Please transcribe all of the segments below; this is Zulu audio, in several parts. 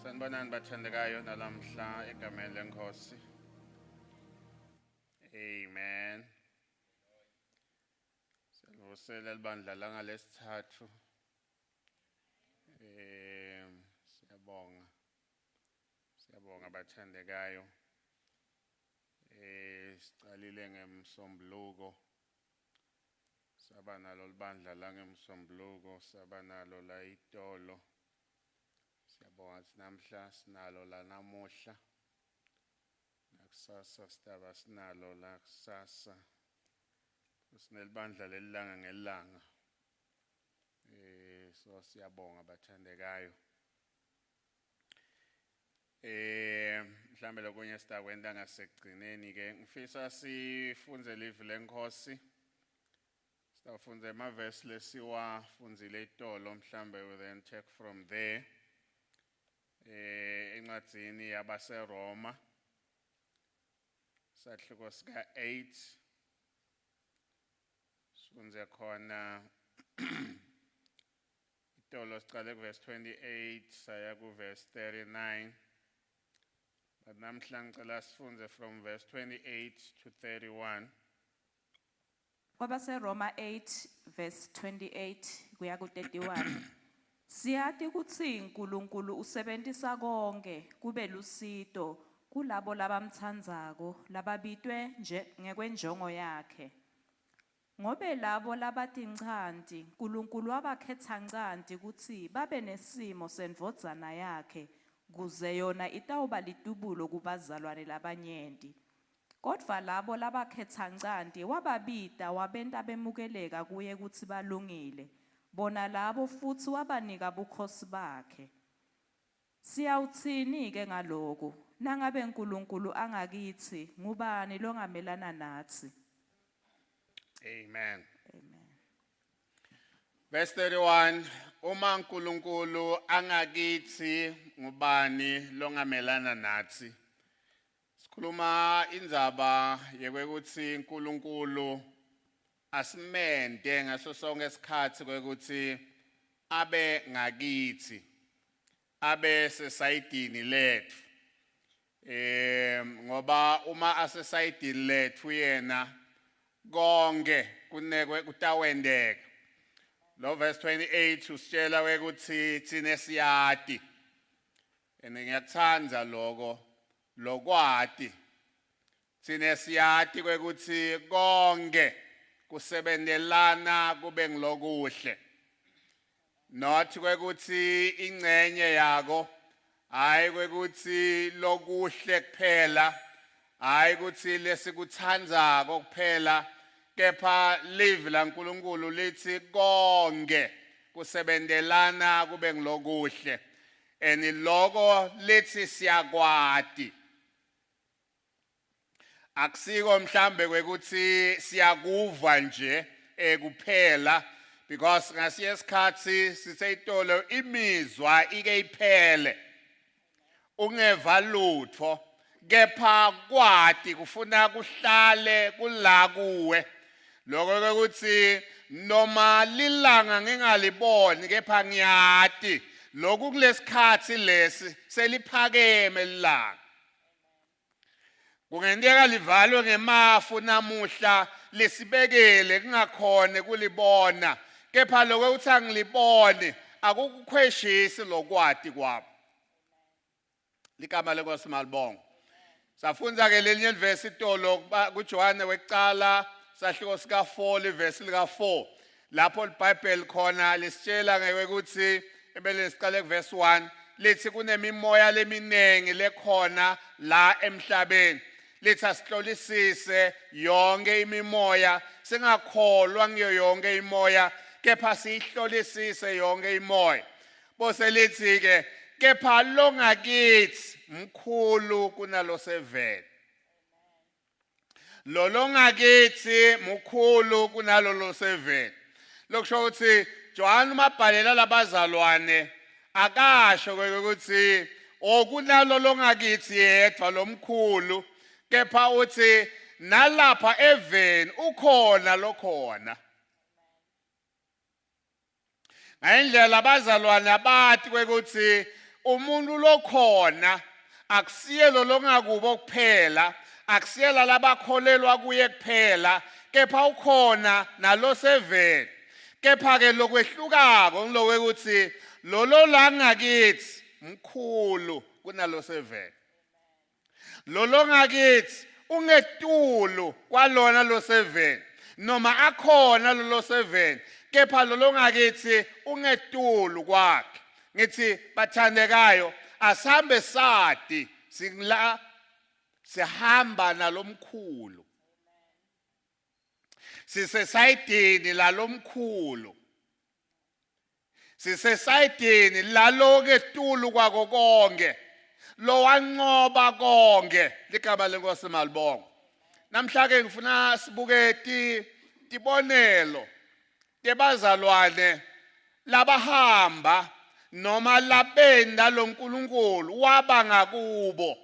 Sanibonani bathandekayo nalamhla egameni lenkosi. Amen. Sivusela libandla langalesithathu. Siyabonga bathandekayo. Sicalile ngemsombuluko. Saba nalo libandla langemsombuluko, saba nalo la itolo. Siyabonga namhla sinalo la namuhla. Nakusasa sitaba sinalo la kusasa. Sinelibandla lelanga ngelanga. So siyabonga bathandekayo. Mhlambe lokunye sitakwenda ngasekugcineni ke ngifisa sifunze livi lenkosi. Sitafunza amavesi lesiwafunzile itolo mhlambe we then take from there. Encwadzini yabaseRoma sahluko sika 8 sifunze khona itolo siqale kuverse 28 saya kuverse 39 but namhla ngicela sifunze from verse 28 to 31. KwabaseRoma 8 verse 28 kuya ku31. Siyathi ukuthi uNkulunkulu usebenzisa konke kube lusizo kulabo labamthandzako lababitwe ngekwenjongo yakhe. Ngobe labo labathi ncanti uNkulunkulu wabakhetha ncanti ukuthi babe nesimo senvodzana yakhe kuze yona itawuba litubulo kubazalwane labanyenti. Kodwa labo labakhetha ncanti wababita wabenta bemukeleka kuye ukuthi balungile. Bona labo futhi wabanika bukhosi bakhe. Siyawuthini ke ngaloko nangabe uNkulunkulu angakithi ngubani longamelana nathi. Amen. Amen. Verse 31 uma uNkulunkulu angakithi ngubani longamelana nathi. Sikhuluma indzaba yekwekuthi uNkulunkulu asimende ngaso sonke isikhathi kwekuthi abe ngakithi abe sesayidini lethu ngoba uma asesayidini lethu yena konke kunekwe kutawendeka. Lo verse 28 usitshela ukuthi thina siyati ngiyakuthanda lokwati thina siyati kwekuthi konke kusebendelana kube ngilokuhle not kwekuthi ingcenye yako hayi kwekuthi lokuhle kuphela hayi ukuthi lesikuthandzako kuphela kepha live la uNkulunkulu lithi konke kusebendelana kube ngilokuhle and loko lithi siyakwati. Akusiko mhlambe kwekuthi siyakuva nje kuphela because ngasiye isikhathi siseyitolo imizwa ike iphele ungeva lutho kepha kwati kufuna kuhlale kula kuwe lokho ukuthi noma lilanga ngingaliboni kepha ngiyati lokhu kulesikhathi lesi seliphakeme lilanga. Kungendeka livalwe ngemafu namuhla lesibekele kungakhone kulibona kepha lokho uthi angilibone akukukhweshisi lokwati kwabo. Ligama lenkosi malibonga. Safunza ke lelinye verse itolo kuJohane wekuqala sahluko sika 4 verse lika 4 lapho iBhayibheli khona lisitshela ngekuthi ebele siqale kuverse 1 lithi kunemimoya leminengi lekhona la emhlabeni. Lithi asihlolisise yonke imimoya singakholwa ngiyo yonke imoya kepha sihlolisise yonke imoya. Bose lithi ke kepha longakithi mkhulu kunalo seveni. Lo longakithi mkhulu kunalo lo seveni. Lokusho ukuthi John mabhalela labazalwane akasho ukuthi okunalo longakithi yedwa lomkhulu kepha uthi nalapha eveni ukhona lokhona. Ngayindlela abazalwane abathi kwekuthi umuntu lokhona akusiye lo longakubo kuphela, akusiyela labakholelwa kuye kuphela, kepha ukhona nalo 7. Kepha ke lokwehlukako ngilokwe ukuthi lo la ngakithi mkhulu kunalo 7. Lo ngakithi ungetulu kwalona lo 7, noma akhona lo 7, kepha lo ngakithi ungetulu kwakhe. Ngithi bathandekayo, asihambe sadi singla sihamba nalomkhulu. Sisesayidini lalomkhulu. Sisesayidini lalo ketulu kwako konke. Lo wanqoba konke. Ligama lenkosi malibonga. Namhla ke ngifuna sibuke tibonelo tebazalwane labahamba noma labenda lo Nkulunkulu waba ngakubo.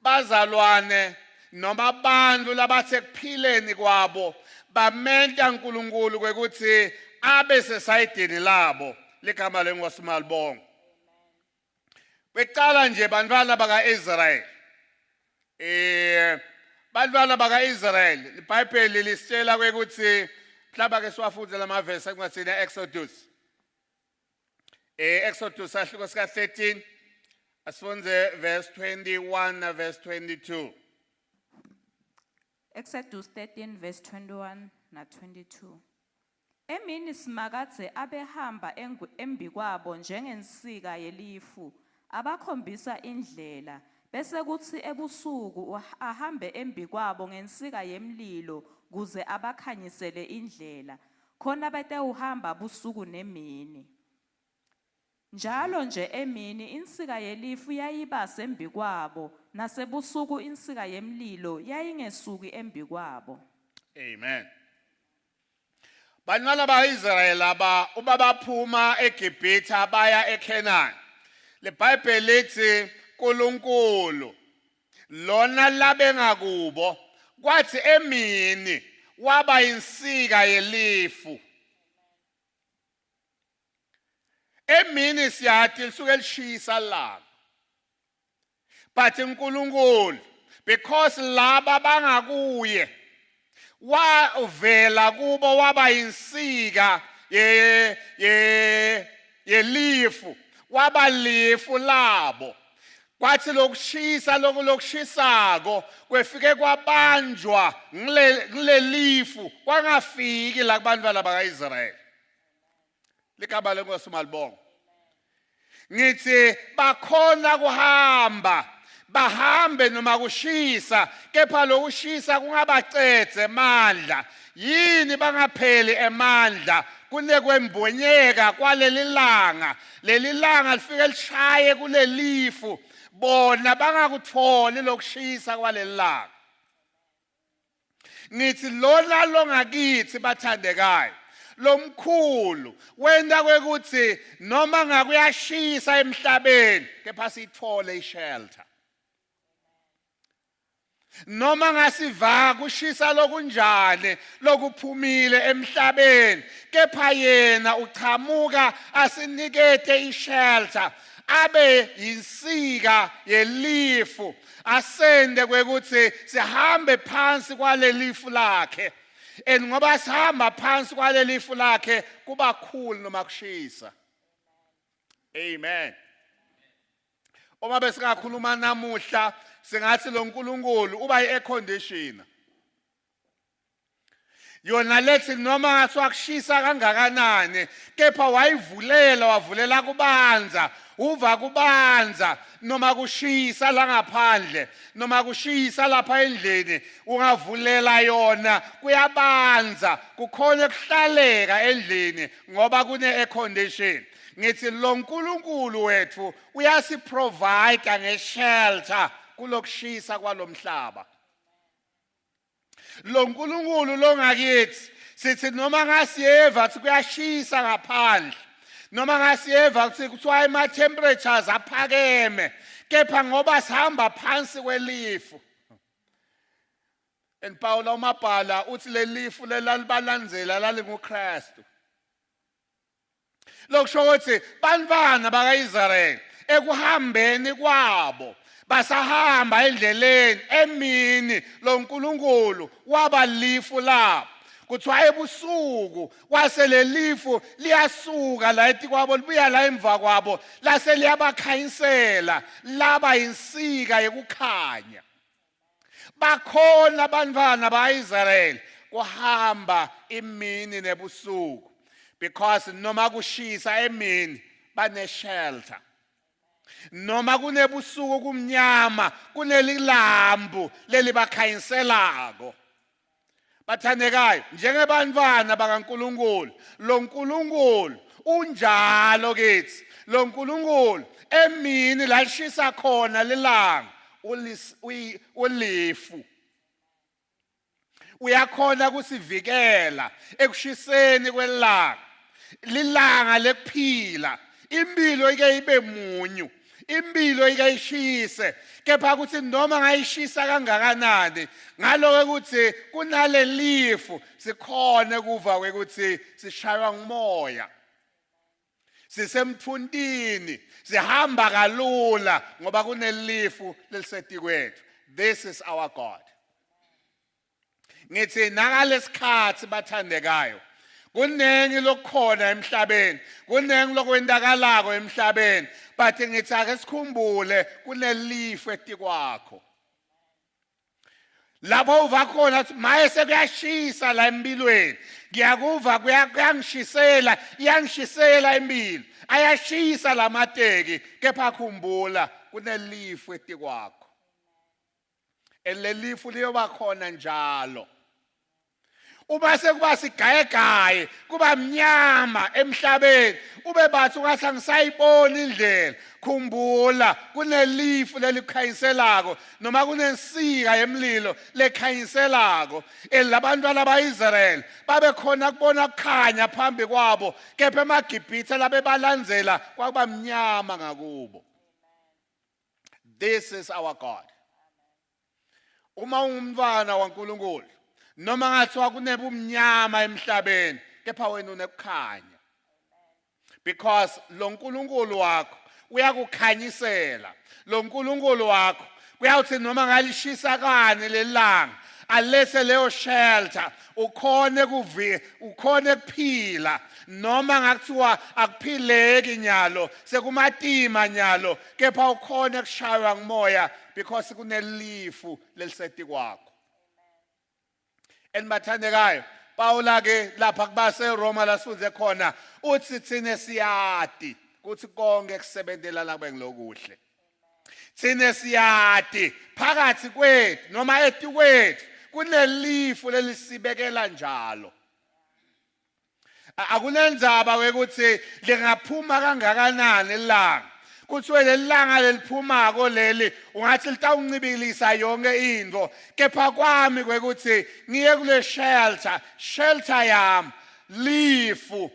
Bazalwane noma abantu labathe kuphileni kwabo bamenta uNkulunkulu kwekuthi abe sesayidini labo. Ligama lenkosi malibonga. Becala nje bantwana baka-Israyeli. Bantwana baka-Israyeli, iBhayibheli lisitshela kwekuthi mhlawumbe ke siwafunde lamavesi ekungathini Exodus. Exodus sahluko sika 13 asifunde verse 21 na verse 22. Exodus 13 verse 21 na 22. Emini simakadze abehamba embi kwabo njengensika yelifu, abakhombisa indlela, bese kuthi ebusuku ahambe embi kwabo ngensika yemlilo kuze abakhanyisele indlela, khona betewuhamba busuku nemini. Njalo nje emini insika yelifu yayiba sembi kwabo, nasebusuku insika yemlilo yayingesuki embi kwabo. Amen. Bantwana ba-Israyeli aba ubabaphuma eGibhithe baya eKhenani. LeBhayibheli lithi Nkulunkulu lona labe ngakubo kwathi emini waba insika yelifu. Emini siyathi lisuke lishisa langa. But uNkulunkulu, because laba bangakuye, wavela kubo waba insika yelifu, waba lifu labo. Kwathi lokushisa lokushisako kwefike kwabanjwa ngile lifu kwangafiki la kubantu baka-Israyeli. Ligama lenkosi malibonga. Ngithi bakhona kuhamba, bahambe noma kushisa, kepha lokushisa kungabacedze emandla. Yini bangapheli emandla kunekwembonyeka kwaleli langa. Leli langa lifike lishaye kulelifu, bona bangakutholi lokushisa kwaleli langa. Ngithi lona longakithi bathandekayo, lomkhulu wenda kwekuthi noma ngakuyashisa emhlabeni kepha sithole ishelter. Noma ngasiva kushisa lokunjani lokuphumile emhlabeni kepha yena uchamuka asinikete ishelter, abe yinsika yelifu, asende kwekuthi sihambe phansi kwalelifu lakhe. Ngoba sihamba phansi kwalelifu lakhe kuba cool noma kushisa. Amen. Uma besingakhuluma namuhla singathi lo Nkulunkulu uba yi-air conditioner. Yona lethi noma ngathiwa kushisa kangakanani kepha wavulela kubanza, uva kubanza noma kushisa la ngaphandle noma kushisa lapha endlini ungavulela yona kuyabanza, kukhona kuhlaleka endlini ngoba kune air condition. Ngithi lo Nkulunkulu wethu uyasiprovide ngeshelter kulokushisa kwalomhlaba. Lo Nkulunkulu longakithi sithi noma ngasiyeva ukuthi kuyashisa ngaphandle, noma ngasiyeva ukuthi kuthiwa ama temperatures aphakeme, kepha ngoba sihamba phansi kwelifu. And Paul umabhala uthi lelifu lelalibalandzela lalinguKristu. lokusho ukuthi bantwana bakaIsrayeli ekuhambeni kwabo basahamba endleleni emini lo Nkulunkulu wabalifu lapho kuthiwa ebusuku kwase lelifu liyasuka la etikwabo libuya la emva kwabo lase liyabakhanyisela laba insika yekukhanya bakhona bantwana bakaIsrayeli kuhamba imini nebusuku because noma kushisa emini bane shelter noma kunebusuku kumnyama kunelilambu lelibakhanyiselako bathandekayo njengebantwana bakaNkulunkulu lo Nkulunkulu unjalo kithi lo Nkulunkulu emini la lishisa khona lelanga ulifu uyakhona kusivikela ekushiseni kwelanga lilanga lekuphila impilo ike ibe munyu impilo ike ishise kepha ukuthi noma ngayishisa kangakanani ngaloke ukuthi kunale lifu sikhona kuva ukuthi sishaywa ngumoya sisemthundini sihamba kalula ngoba kunelifu lelisetikethu. This is our God. Ngithi nakalesikhathi bathandekayo kunengi lokukhona emhlabeni kunengi lokwendakalako emhlabeni but ngithi ake sikhumbule kunelifu etikwakho lapho uva khona ukuthi maye sekuyashisa la empilweni ngiyakuva kuyangishisela iyangishisela impilo ayashisa lamateki kepha khumbula kunelifu etikwakho elelifu liyoba khona njalo uma sekuba sigayegaye kuba mnyama emhlabeni ube bathi ungathi angisayiboni indlela khumbula kunelifu lelikhanyiselako noma kunensika yemlilo lekhanyiselako elabantwana bakaIsrayeli babe khona kubona kukhanya phambi kwabo kepha emaGibhithe labe balandzela kwakuba mnyama ngakubo. This is our God. Uma ungumntwana waNkulunkulu noma ngathiwa kunebumnyama emhlabeni kepha wena unekukhanya because lo Nkulunkulu wakho uyakukhanyisela lo Nkulunkulu wakho uyawuthi noma ngalishisa kani lelanga alese leyo shelter ukhone kuphila noma ngakuthiwa akuphileki nyalo sekumatima nyalo kepha ukhone kushaywa ngumoya because kunelifu leliseti kwakho. Enbathandekayo Paula ke lapha kubase Roma lasuze khona uthi thine siyati ukuthi konke kusebenzela labe ngilokuhle thine siyati phakathi kwethu noma etikwethu kunelifu lelisibekela njalo akunenzaba ukuthi lingaphuma kangakanani ilanga kuthiwe lelanga leliphumako leli ungathi litawuncibilisa yonke into kepha kwami kwekuthi ngiye kule shelter yami lifu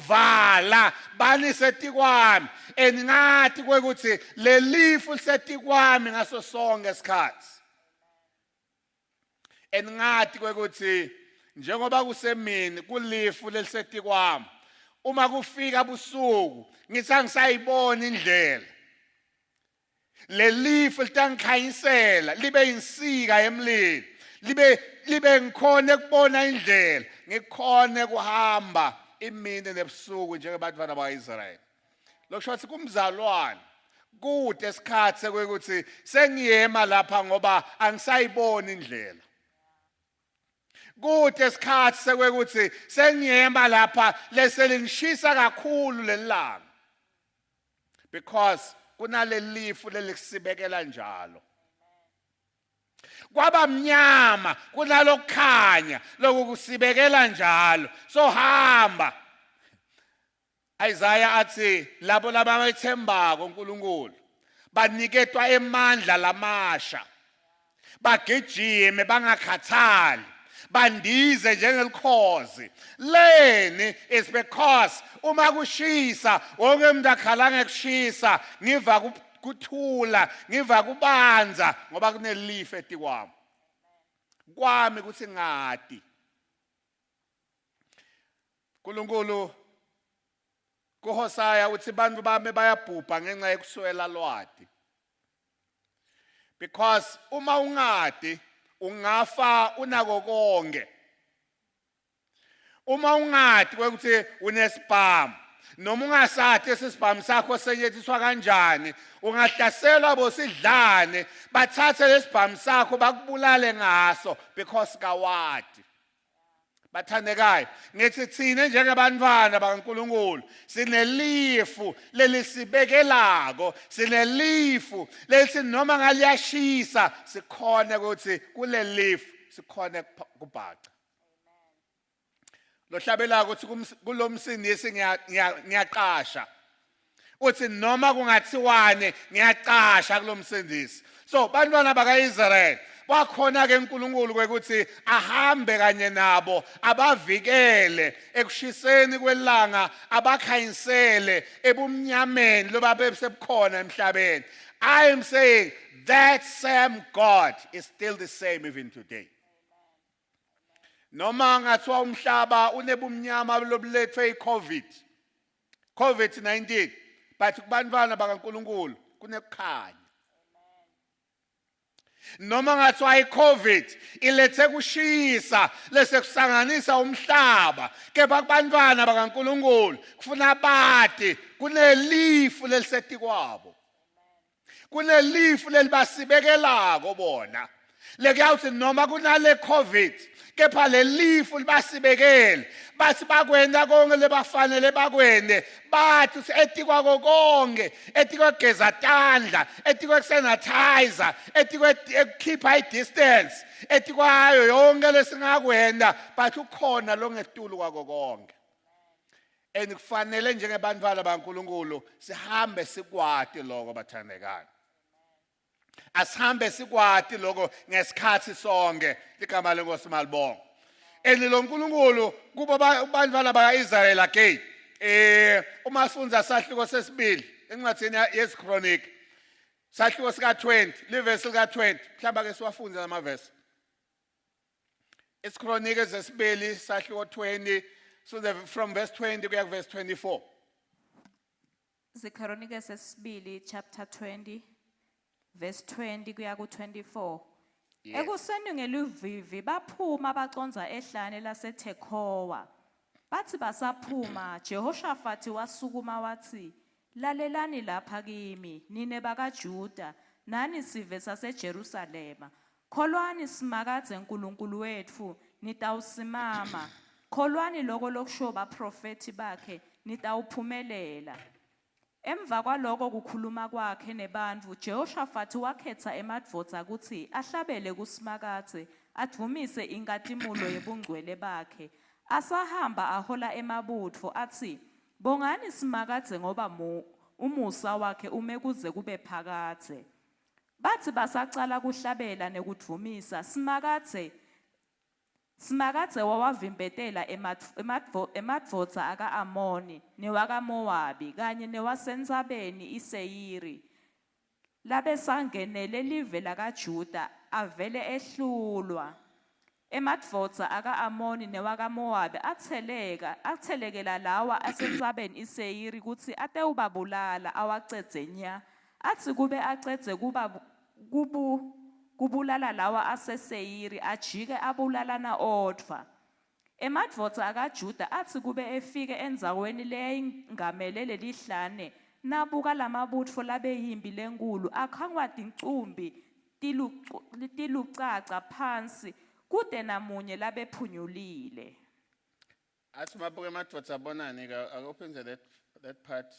vala banisetikwami engathi kwekuthi lelifu lisetikwami ngaso sonke isikhathi engathi kwekuthi njengoba kusemini kulifu lelisetikwami uma kufika busuku ngithi angisayibona indlela lelifu litangikhanyisela libe insika yemlilo libe ngikhone kubona indlela ngikhone kuhamba imini nebusuku njengebantwana bakaIsrayeli lokusho ukuthi kumzalwane kude esikhathi sekwekuthi sengiyema lapha ngoba angisayibona indlela kude esikhathi sekwekuthi sengiyema lapha leselingishisa kakhulu lelanga because kunalelifu lelisibekela njalo kwaba mnyama kunalokukhanya lokusibekela njalo so hamba Isaiah athi labo labamethembako uNkulunkulu baniketwa emandla lamasha bagijime bangakhathali bandize njengelikhozi leni is because uma kushisa wonke umuntu akhala ngekushisa ngiva kuthula ngiva kubanza ngoba kunelifu etikwami kwami kuthi ngadi uNkulunkulu kuHosea uthi bantu bami bayabhubha ngenxa yokuswela lwadi. Because uma ungadi ungafa unako konke. Uma ungadi kwekuthi unesibhamu noma ungasathi esisibhamu sakho senyethiswa kanjani ungahlaselwa bosidlane bathathe lesibhamu sakho bakubulale ngaso because kawadi. Bathandekayo ngithi thina njengebantwana bakaNkulunkulu sinelifu lelisibekelako sinelifu lelithi noma ngaliyashisa sikhona ukuthi kule lifu sikhona kubhaca. Lo hlabela ukuthi kulomsindisi ngiyaqasha uthi noma kungathiwane ngiyaqasha kulomsindisi. So bantwana bakaIsrael wakhona ke uNkulunkulu kwekuthi ahambe kanye nabo abavikele ekushiseni kwelanga abakhanyisele ebumnyameni loba besebukhona emhlabeni. I am saying that same God is still the same even today. Noma ngathiwa umhlaba unebumnyama lobulethwe COVID-19 but kubantwana bakaNkulunkulu kunekukhanya. Noma ngathiwa iCovid ilethe kushisa lesekusanganisa umhlaba kepha kubantwana bakaNkulunkulu kufuna bathi kunelifu leliseti kwabo. Kunelifu lelibasibekelako bona. Lekuyawuthi noma kunale COVID kepha lelifu libasibekele bathi bakwenda konke lebafanele bakwende bathi etikwa konke etikwa geza tandla etikwa sanitizer etikwa keep distance etikwayo yonke lesingakwenda bathi ukhona lo ngetulu kwako konke. And kufanele njengebantwana bakaNkulunkulu sihambe sikwati lokho bathandekayo. Asihambe sikwati lokho ngesikhathi sonke ligama lenkosi malibonga. Lo Nkulunkulu kuba bantwana bakaIsrael again uma sifunza sahluko sesibili encwadini yeChronicles sahluko sika 20 livesi lika 20 mhlamba ke siwafunze namavesi. iChronicles sesibili sahluko 20 so from verse 20 kuya ku verse 24. Chronicles sesibili chapter 20 verse 20 kuya ku 24. Ekuseni ngeluvivi baphuma baconza ehlane laseTekowa. Bathi basaphuma Jehoshaphat wasukuma wathi lalelani lapha kimi nine bakaJuda nani sive saseJerusalema. Kholwani simakadze uNkulunkulu wethu nitawusimama. Kholwani lokho lokusho baprofeti bakhe nitawuphumelela. Emva kwaloko kukhuluma kwakhe nebantfu Jehoshaphat wakhetha emadvodza ukuthi ahlabele kusimakadze advumise inkatimulo yebungcwele bakhe. Asahamba ahola emabutfo athi bongani simakadze ngoba umusa wakhe ume kuze kube phakadze. Bathi basacala kuhlabela nekudvumisa Simakadze wawavimbetela emadvodza aka-Amoni newaka-Mowabi kanye newasendzabeni iSeyiri. Labesangenele live lakaJuda avele ehlulwa. Emadvodza aka-Amoni newaka-Mowabi athelekela lawa asendzabeni iSeyiri kutsi atewubabulala awacedze nya. Athi kube acedze kubulala lawa aseSeyiri ajike abulalana odva. Emadvodza akaJuda athi kube efike endzaweni leyayingamele lelihlane nabuka lamabutfo labeyimbi lenkulu akhangwa tincumbi tilucaca phansi kude namunye labephunyulile. Athi mabuke emadvodza abonani ke akuphenze that part.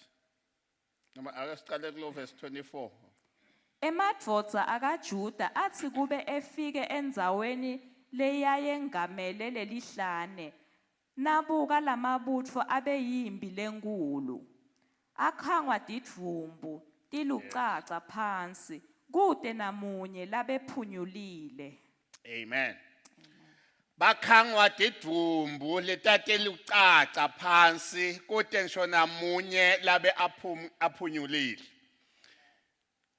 Noma akasiqale kulo verse 24. Emadvodza akaJuda athi kube efike endzaweni leyayengamele lelihlane nabuka lamabutfo abeyimbi lenkulu akhangwa tidvumbu tilucaca phansi kude namunye labephunyulile. Amen. Bakhangwa tidvumbu letate lucaca phansi kude ngisho namunye labe aphunyulile.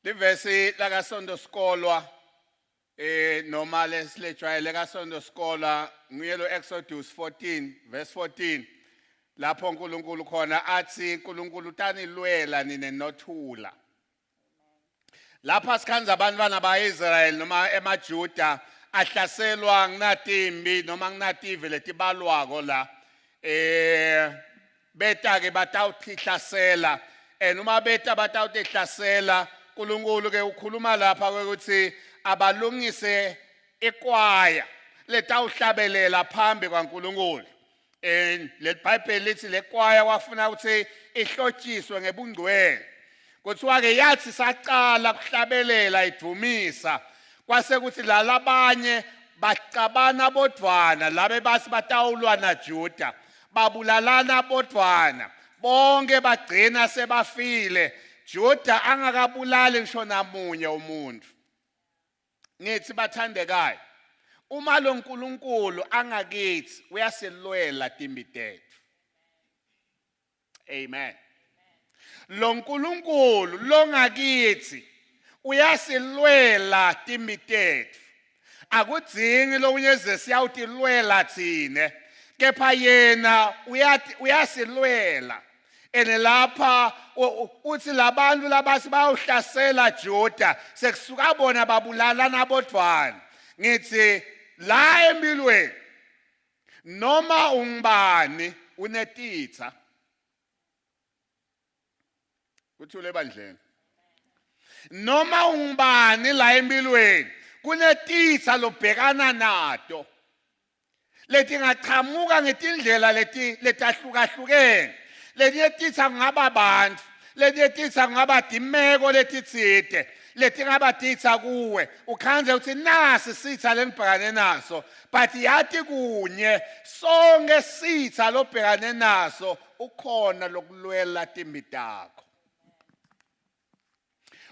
Livesi lakasondo skolwa noma lesilejwayele kasondo skolwa nguyelo Exodus 14 verse 14 lapho uNkulunkulu khona athi uNkulunkulu tanilwela nine nothula. Lapha sikhanza abantwana baIsrael noma emaJuda ahlaselwa nginatimbi noma nginative letibalwako la beta ke batawuthihlasela noma beta batawuthihlasela uNkulunkulu ke ukhuluma lapha ukuthi abalungise ikwaya letawuhlabelela phambi kwaNkulunkulu. Le Bible lithi lekwaya wafuna ukuthi ihlotshiswe ngebungcwele. Kuthiwa ke yathi saqala kuhlabelela idumisa kwase kuthi lalabanye bacabana bodwana labe basi batawulwa naJuda babulalana bodwana bonke bagcina sebafile Juda angakabulali ngisho namunye umuntu. Ngithi bathandekayo uma lo Nkulunkulu angakithi uyasilwela timbi tethu. Amen. Lo Nkulunkulu lo ngakithi uyasilwela timbi tethu. Akudzingi lo unyeze siyawutilwela thine kepha yena uyasilwela. Ene lapha uthi labantu labasi bayawuhlasela Juda sekusuka bona babulalana bodwana. Ngithi la empilweni noma ungubani unetitha. Kuthule bandleni. Noma ungubani la empilweni kunetitha lobhekana nato. Leti ngaqhamuka ngetindlela letahlukahlukene. Letinye titha ngaba abantu, letinye titha ngaba dimeko letitsite, letinye ngaba titha kuwe. Ukhanze uthi nasi sitha lengibhekane naso, but yathi kunye sonke sitha lobhekane naso ukhona lokulwela timbi takho.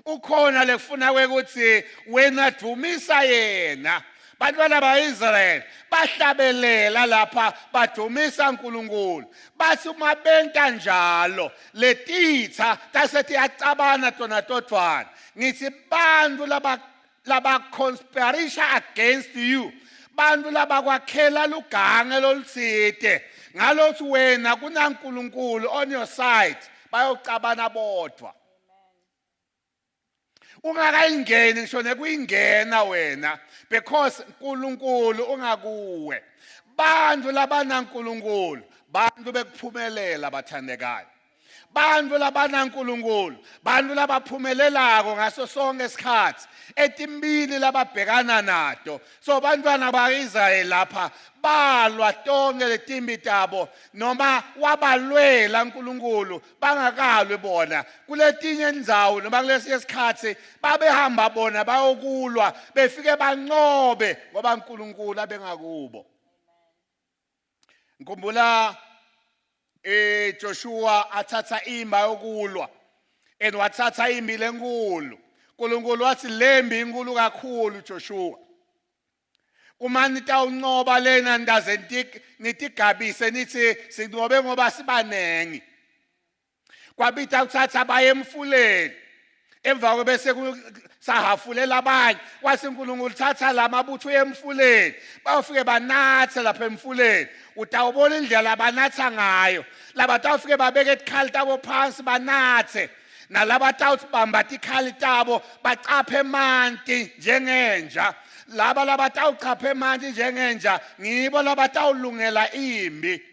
Ukhona lekufuna ukuthi wena dumisa yena. Bantwana baIsrael bahlabelela lapha badumisa uNkulunkulu. Bathi uma benta njalo letitha tasethi yacabana tona todwana. Ngithi bantu laba conspiration against you. Bantu laba kwakhela lugange loluthide. Ngalothi wena kunaNkulunkulu on your side bayocabana bodwa. Ungakayingeni ngisho nekuyingena wena because uNkulunkulu ungakuwe. Bantu labanaNkulunkulu bantu bekuphumelela bathandekayo. Bantu labanaNkulunkulu bantu labaphumelelako ngaso sonke isikhathi etimbili lababhekana nato. So bantwana baIsrael lapha balwa tonke letimbi tabo noma wabalwela uNkulunkulu bangakalwe bona kuletinye indzawo noma kulesi isikhathi babehamba bona bayokulwa befike banqobe ngoba uNkulunkulu abengakubo. Ngikhumbula Joshua athatha imba yokulwa wathatha imbi lenkulu. uNkulunkulu wathi lembi inkulu kakhulu Joshua. Uma nitawunqoba lena ndaze nitigabise nithi sinqobe ngoba sibanengi. Kwabitha uthatha baye emfuleni. Emva kobe bese sahafulela abanye kwase uNkulunkulu thatha lamabutho emfuleni bayofike banathe lapha emfuleni. Utawubona indlela banatha ngayo. Laba tawufike babeke ikhali tabo phansi banathe. Nalaba tawubamba ikhali tabo bacaphe emanti njengenja. Laba tawucaphe emanti njengenja ngibo laba tawulungela imbi.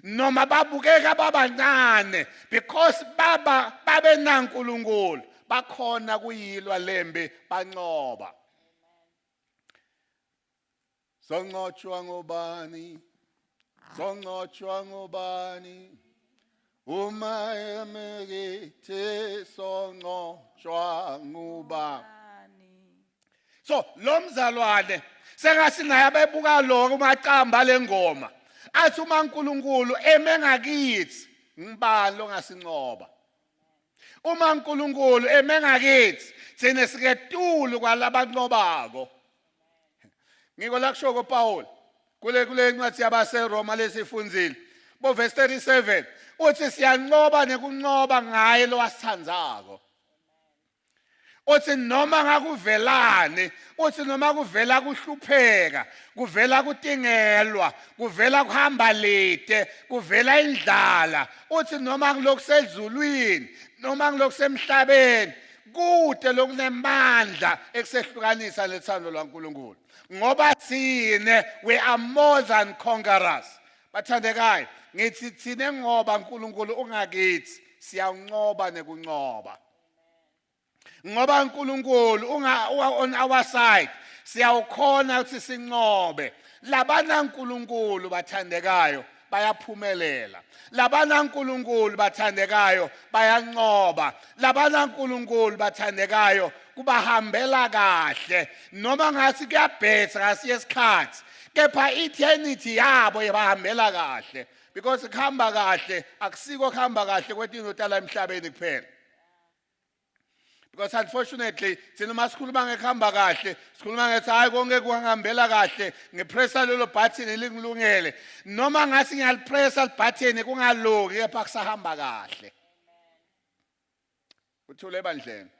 Noma babukeka babancane because babe naNkulunkulu bakhona kuyilwa lembe banqoba. Songqotshwa ngobani? Songqotshwa ngobani? Uma emekethe songqotshwa ngubani? So lo mzalwane sekasi naye abebuka lokho umaqamba lengoma. Athi uma uNkulunkulu emengakithi ngibani longasinqoba. Uma uNkulunkulu emengakithi thina siketulu kwalabanqobako. Ngiko la kusho Paul kule incwadi yabaseRoma lesifunzile bo verse 37 uthi siyanqoba nekunqoba ngaye lo wasithandzako. uthi noma ngakuvelane uthi noma kuvela kuhlupheka kuvela kutingelwa kuvela kuhamba lite kuvela indlala uthi noma kulokusezulwini noma kulokusemhlabeni kude lokunemandla ekusehlukanisa lethando laNkulunkulu ngoba sine we are more than conquerors bathandekayo ngithi thine ngoba uNkulunkulu ungakithi siyawunqoba nekunqoba ngoba uNkulunkulu on our side siyawukhona ukuthi sinqobe labana uNkulunkulu bathandekayo bayaphumelela labana uNkulunkulu bathandekayo bayanqoba labana uNkulunkulu bathandekayo kubahambela kahle noma ngathi kuyabhetha ngasiye isikhathi kepha eternity yabo yabahambela kahle because kuhamba kahle akusiko kuhamba kahle kwethu la emhlabeni kuphela. Because unfortunately, thina masikhuluma ngekuhamba kahle, sikhuluma ngathi hayi konke kuhambela kahle, ngipressa lelo button elingilungele. Noma ngathi ngiyalipressa button kungalungi kepha kusahamba kahle. Uthule ebandleni.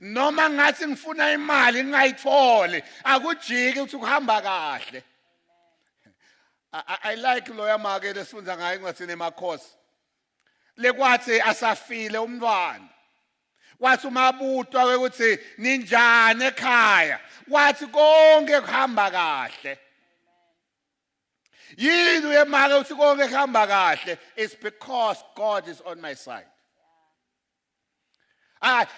Noma ngathi ngifuna imali ngingayitholi, akujiki ukuthi kuhamba kahle. I like loya make lesifundza ngayo ngathini emakhosi. Lekwathi asafile umntwana. Wathi umabutwa ukuthi ninjani ekhaya wathi konke kuhamba kahle yini uyemake uthi konke kuhamba kahle it's because God is on my side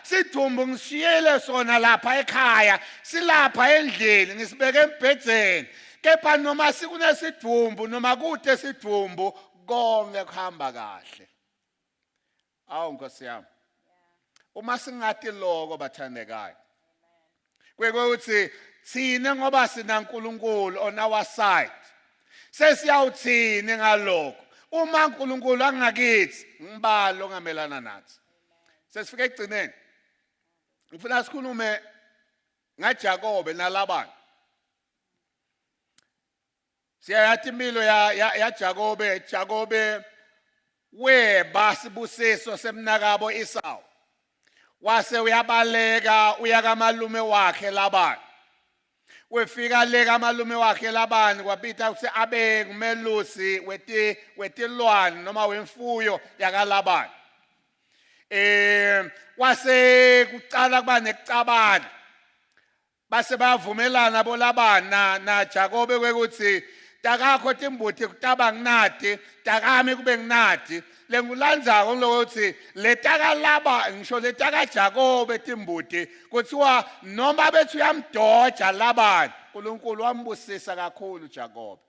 sidumbu ngishiyele sona lapha ekhaya silapha endlini ngisibeke embhedzeni kepha noma sikunesidumbu noma kude sidumbu konke kuhamba kahle awu Nkosi yami uma singathi lokho bathandekayo kwekuthi thina ngoba sina uNkulunkulu on our side sesiyawuthini ngalokho uma uNkulunkulu angakithi ngibalo ngamelana nathi sesifike egcineni ngifuna sikhulume ngaJakobe nalabani siyayathi impilo Jakobe weba sibusiso semnakabo Esau wase uyabaleka uyakamalume wakhe Labani wefika le kamalume wakhe Labani kwapita ukuthi abe ngumelusi wetilwane noma wemfuyo yakaLabani wase kucala kuba nekucabana base bavumelana boLabani na Jakobe kwekuthi takakho timbuti kutaba nginati takami kube nginati lengulandzako lokuthi letaka laba ngisho letaka Jakobe timbuti kuthiwa noma bethu uyamdoja Labani uNkulunkulu wambusisa kakhulu Jakobe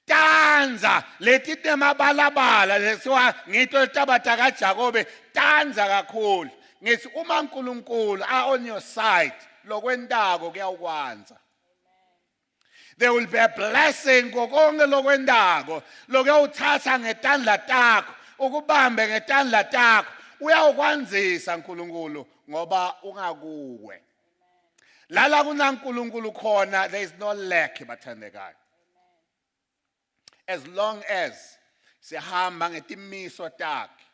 tanza leti temabalabala lesiwa ngito tabata kaJakobe tanza kakhulu ngithi uma uNkulunkulu on your side lokwentako kuyawukwanza. There will be a blessing kokonke lokwendako lokuyawuthatha ngetandla takho ukubambe ngetandla takho uyawukwanzisa uNkulunkulu ngoba ungakuwe lala kunaNkulunkulu khona there is no lack bathandekayo as long as sihamba ngetimiso takhe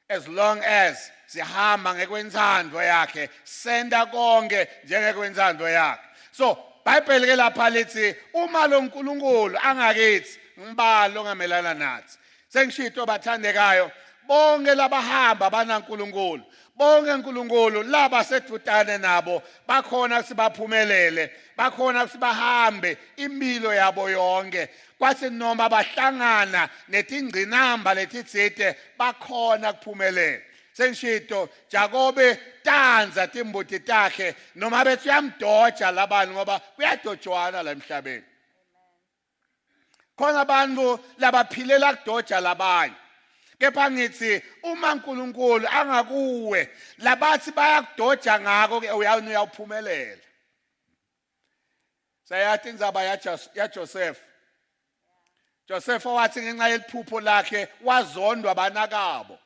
as long as sihamba ngekwenzandvo yakhe senda konke njengekwenzandvo yakhe so Bible ke lapha lithi uma lo uNkulunkulu angakithi ngibalo ngamelana nathi sengishito bathandekayo bonke labahamba banaNkulunkulu bonke uNkulunkulu laba sedutane nabo bakhona sibaphumelele bakhona sibahambe impilo yabo yonke kwathi noma bahlangana netingcinamba letitsite bakhona kuphumelela sengishito Jakobe tanza timbuti takhe noma bethu uyamdoja Labani ngoba kuyadojwana la emhlabeni khona abantu labaphilela kudoja Labani kepha ngithi uma uNkulunkulu angakuwe labathi bayakudoja ngako ke uyawuphumelela sayathi indzaba yaJoseph Joseph wathi ngenxa yeliphupho lakhe wazondwa banakabo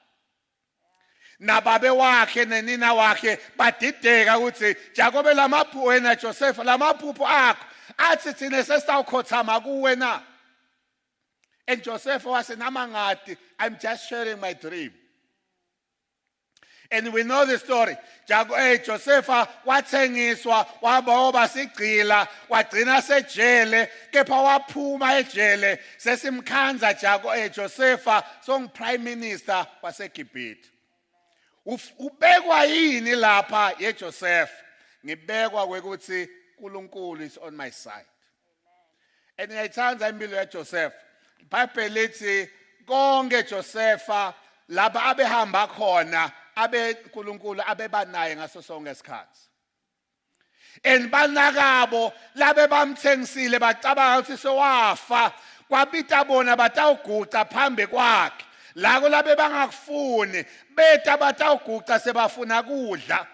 nababe wakhe nenina wakhe badideka ukuthi Jakobe lamaphupho wena Joseph lamaphupho akho athi thina sesawukhothama kuwe na and Joseph was namangati I'm just sharing my dream And we know the story. Josepha wathengiswa waboba sigcila wagcina sejele kepha waphuma ejele sesimkhanza Josepha song prime minister waseGibhithe. Ubekwa yini lapha yeJoseph? Ngibekwa kwekuthi uNkulunkulu is on my side. And ngiyayithanda impilo yaJoseph. iBhayibheli lithi konke Josepha laba abehamba khona abe uNkulunkulu abebanaye ngaso sonke isikhathi. And banakabo labe bamthengisile bacabanga ukuthi sewafa kwabita bona batawuguca phambi kwakhe. Lako labe bangakufuni beta batawuguca sebafuna kudla.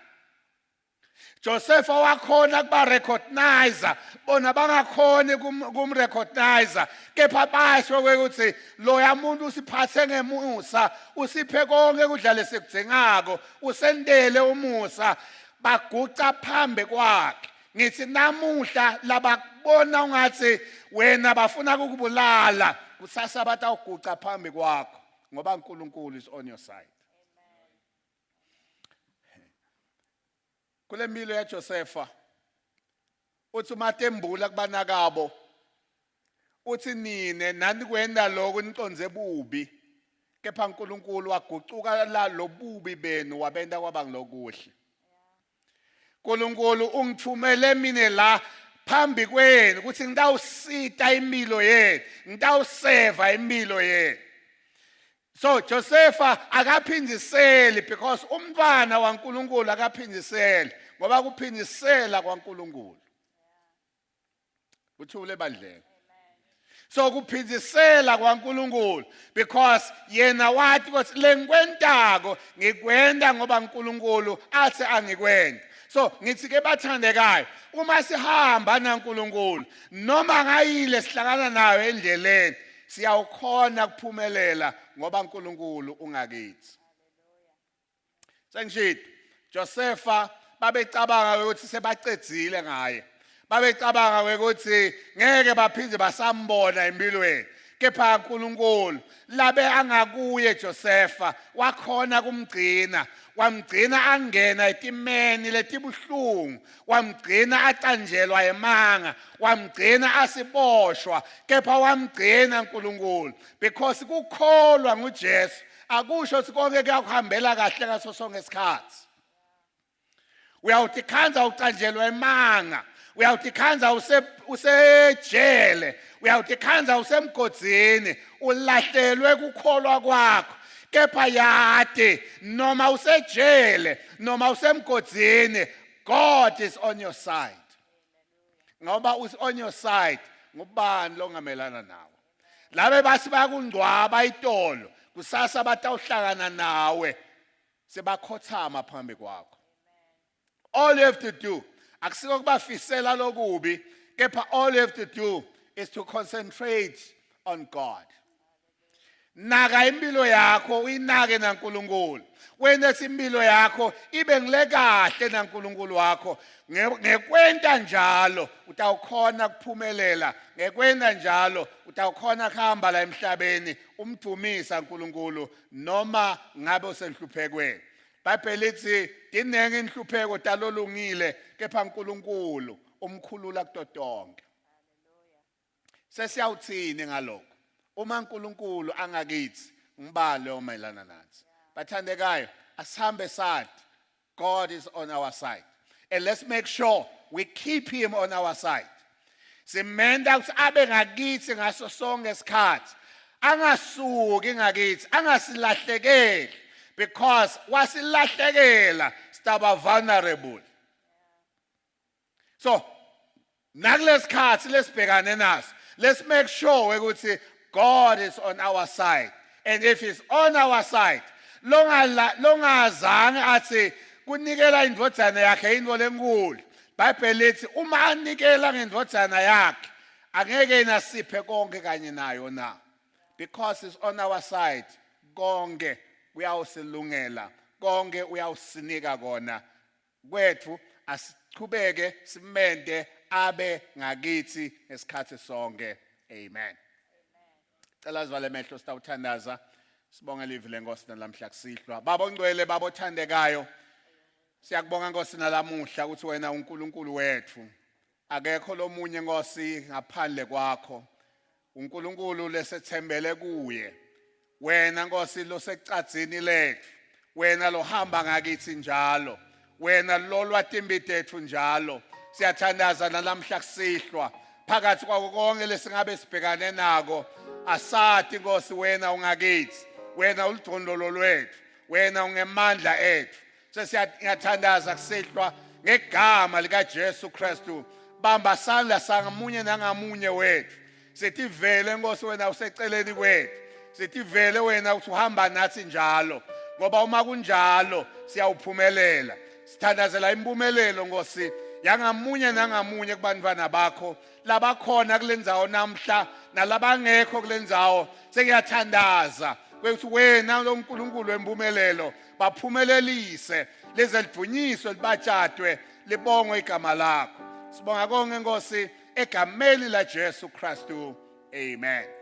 Josepha wakhona kuba recognizer bona bangakhona kumrecognizer kepha basho ukuthi loya muntu usiphathe ngemusa usiphe konke kudla lesikudzingako usendele umusa baguca phambi kwakhe. Ngithi namuhla labakubona ungathi wena bafuna ukukubulala kusasa batawuguca phambi kwakho ngoba uNkulunkulu is on your side. Kule mpilo yaJosepha uthi uMatembula kubanakabo uthi nine nani kwenda lokho niconze bubi kepha uNkulunkulu wagucuka la lobubi benu wabenda kwaba ngilokuhle. uNkulunkulu ungithumele mina la phambi kwenu ukuthi ngitawusita impilo yenu ngitawuseva impilo yenu. So Josepha akaphindiseli because umntwana waNkulunkulu akaphindiseli ngoba kuphindisela kwaNkulunkulu. Uthule bandleke. So kuphindisela kwaNkulunkulu because yena wathi ukuthi lengikwentako ngikwenda ngoba uNkulunkulu athi angikwenda. So ngithi ke bathandekayo uma sihamba naNkulunkulu noma ngayile sihlangana nayo endleleni siyawukhona kuphumelela ngoba uNkulunkulu ungakithi. Sengishilo Josepha babecabanga ukuthi sebacedzile ngaye. Babecabanga ukuthi ngeke baphinde basambona empilweni. Kepha uNkulunkulu labe angakuye Josepha wakhona kumgcina. Wamgcina angena etimeni letibuhlungu, wamgcina acanjelwa emanga, wamgcina asiboshwa, kepha wamgcina uNkulunkulu because kukholwa nguJesu akusho ukuthi konke kuyakuhambela kahle ngaso sonke isikhathi. Uyawutikhanza ucanjelwa emanga, uyawutikhanza usejele, uyawutikhanza usemgodini, ulahlelwe kukholwa kwakho. Kepha yade noma usejele noma usemgodini God is on your side. Ngoba us on your side ngubani longamelana nawe. Labe basi bayakungcwaba itolo kusasa batawuhlangana nawe sebakhothama phambi kwakho. All you have to do akusiko kubafisela lokubi kepha all you have to do is to concentrate on God. Naka impilo yakho uyinake naNkulunkulu. Wena impilo yakho ibe ngile kahle naNkulunkulu wakho. Ngekwenta njalo utawukhona kuphumelela. Ngekwenta njalo utawukhona kuhamba la emhlabeni umdumisa uNkulunkulu noma ngabe usenhluphekweni. iBhayibheli lithi dinenge inhlupheko talolungile kepha uNkulunkulu umkhulula kutotonke. Sesiyawuthini ngalokho? Uma uNkulunkulu angakithi ngibale omayelana nathi. Bathandekayo asihambe side. God is on our side. And let's make sure we keep him on our side. Simenda ukuthi abe ngakithi ngaso sonke isikhathi. Angasuki ngakithi, angasilahlekeli because wasilahlekela sitaba vulnerable. So nakulesikhathi lesibhekane naso, let's make sure ukuthi God is on our side. And if he's on our side, longazange athi kunikela indvodzana yakhe into lenkulu. iBhayibheli lithi uma anikela ngendvodzana yakhe angeke nasiphe konke kanye nayo na. Because he's on our side, konke uyawusilungela, konke uyawusinika kona. Kwethu asiqhubeke simende abe ngakithi ngesikhathi sonke. Amen. Cela sivale amehlo sitawuthandaza Sibonga livi lenkosi nalamhla kusihlwa. Baba ngcwele baba othandekayo. Siyakubonga Nkosi nalamuhla ukuthi wena uNkulunkulu wethu. Akekho lomunye Nkosi ngaphandle kwakho. uNkulunkulu lesethembele kuye. Wena Nkosi losecadzini lethu. Wena lohamba ngakithi njalo. Wena lolwati impilo yethu njalo. Siyathandaza nalamhla kusihlwa. Phakathi kwako konke lesingabe sibhekane nako. Asathi Nkosi wena ungakithi. Wena ulidondolo lwethu. Wena ungemandla ethu. Sesiyathandaza kusihlwa ngegama lika Jesu Kristu. Bamba sandla sangamunye nangamunye wethu. Sithi vele Nkosi wena useceleni kwethu. Sithi vele wena uhamba nathi njalo. Ngoba uma kunjalo siyawuphumelela. Sithandazela impumelelo Nkosi yangamunye nangamunye kubantwana bakho. Labakhona kulendzawo namhla nalabangekho kulendzawo sengiyathandaza ukuthi wena lo Nkulunkulu wempumelelo baphumelelise leze livunyiswe libatshadwe libongwe igama lakho. Sibonga konke Nkosi egameni la Jesu Kristu. Amen.